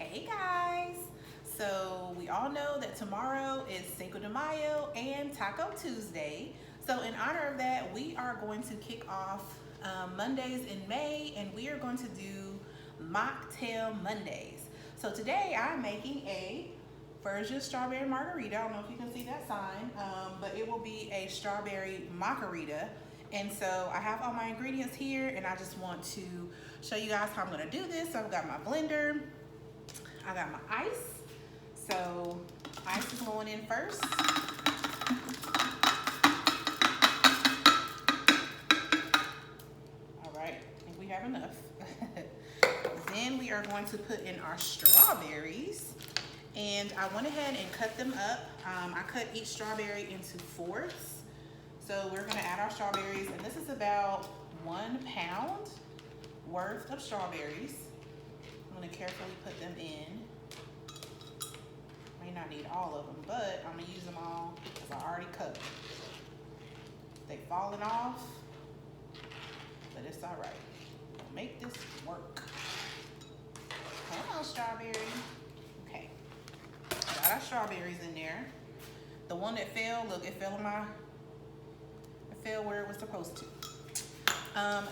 Hey guys! So we all know that tomorrow is Cinco de Mayo and Taco Tuesday. So in honor of that, we are going to kick off Mondays in May, and we are going to do Mocktail Mondays. So today I'm making a Virgin strawberry margarita. I don't know if you can see that sign, but it will be a strawberry margarita. And so I have all my ingredients here, and I just want to show you guys how I'm gonna do this. So I've got my blender, I got my ice. So ice is going in first. All right, I think we have enough. Then we are going to put in our strawberries. And I went ahead and cut them up. I cut each strawberry into fourths. So we're gonna add our strawberries, and this is about 1 pound worth of strawberries. I'm gonna carefully put them in. May not need all of them, but I'm gonna use them all because I already cut them. They've fallen off, but it's all right. We'll make this work. Come on, strawberry. Okay, got our strawberries in there. The one that fell, look, it fell where it was supposed to.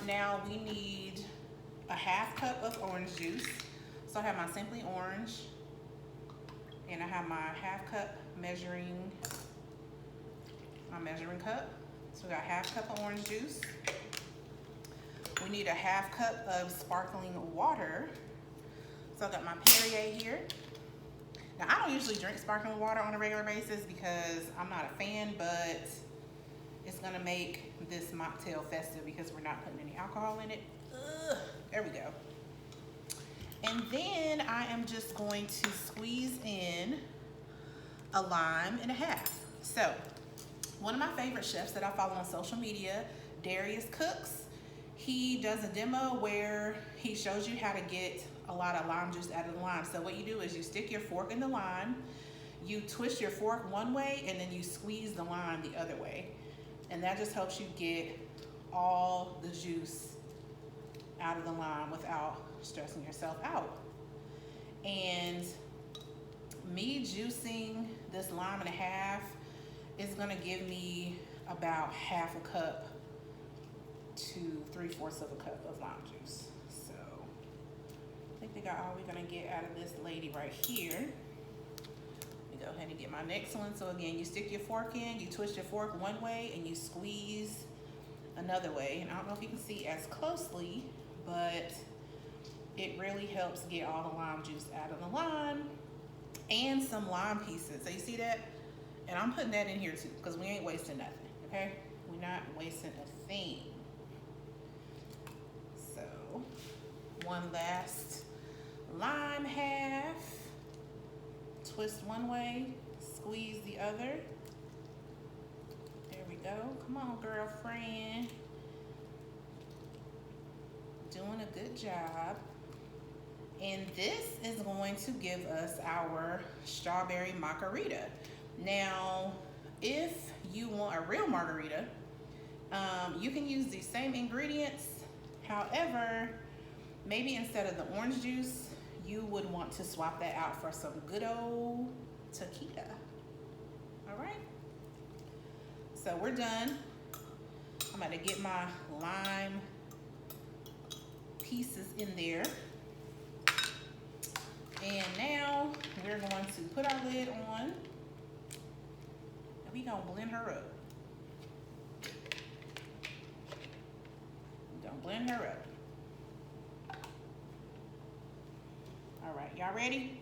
Now we need a 1/2 cup of orange juice. So I have my Simply Orange, and I have my 1/2 cup measuring cup. So we got 1/2 cup of orange juice. We need a 1/2 cup of sparkling water. So I got my Perrier here. Now I don't usually drink sparkling water on a regular basis because I'm not a fan, but it's gonna make this mocktail festive because we're not putting any alcohol in it. Ugh, there we go. And then I am just going to squeeze in a lime and a half. So one of my favorite chefs that I follow on social media, Darius Cooks, he does a demo where he shows you how to get a lot of lime juice out of the lime. So what you do is you stick your fork in the lime, you twist your fork one way, and then you squeeze the lime the other way. And that just helps you get all the juice out of the lime without stressing yourself out. And me juicing this lime and a half is gonna give me about 1/2 cup to 3/4 of a cup of lime juice. So I think we got all we're gonna get out of this lady right here. Go ahead and get my next one. So again, you stick your fork in, you twist your fork one way, and you squeeze another way. And I don't know if you can see as closely, but it really helps get all the lime juice out of the lime and some lime pieces. So you see that? And I'm putting that in here too because we ain't wasting nothing, okay? We're not wasting a thing. So one last lime half. Twist one way, squeeze the other. There we go. Come on, girlfriend. Doing a good job. And this is going to give us our strawberry margarita. Now, if you want a real margarita, you can use the same ingredients. However, maybe instead of the orange juice, you would want to swap that out for some good old tequila. All right, so we're done. I'm gonna get my lime pieces in there. And now we're going to put our lid on, and we're gonna blend her up. We're gonna blend her up. All right, y'all ready?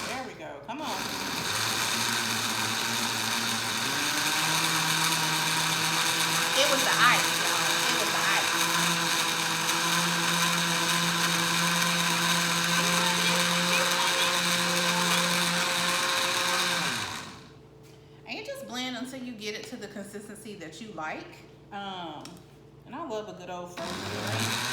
There we go, come on. It was the ice, y'all. It was the ice. Until you get it to the consistency that you like. And I love a good old frozen drink.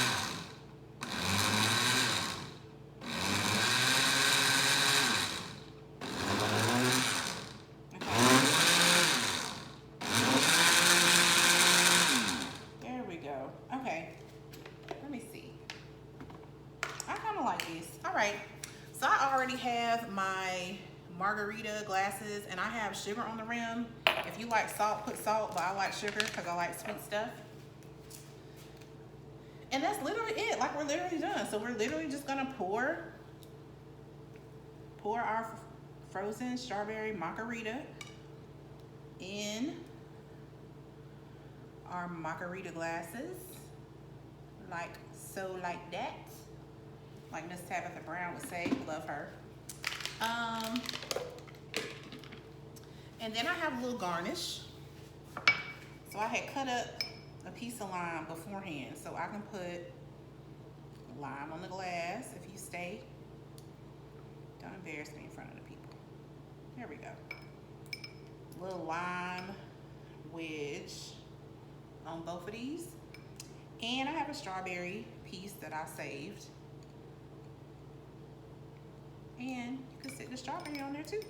So I already have my margarita glasses and I have sugar on the rim. If you like salt, put salt, but I like sugar because I like sweet stuff. And that's literally it. Like, we're literally done. So we're literally just gonna pour our frozen strawberry margarita in our margarita glasses, like so, like that. Like Miss Tabitha Brown would say, love her. And then I have a little garnish. So I had cut up a piece of lime beforehand, so I can put lime on the glass. If you stay, don't embarrass me in front of the people. There we go. Little lime wedge on both of these. And I have a strawberry piece that I saved. And you can stick the strawberry on there too.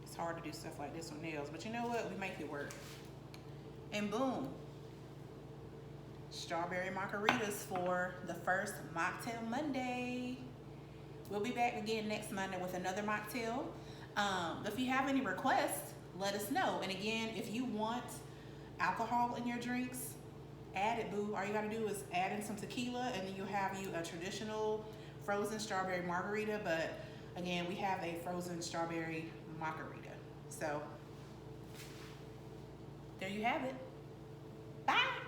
It's hard to do stuff like this with nails, but you know what? We make it work. And boom. Strawberry margaritas for the first Mocktail Monday. We'll be back again next Monday with another mocktail. If you have any requests, let us know. And again, if you want alcohol in your drinks, add it, boo. All you gotta do is add in some tequila and then you'll have you a traditional frozen strawberry margarita. But again, we have a frozen strawberry margarita. So there you have it. Bye.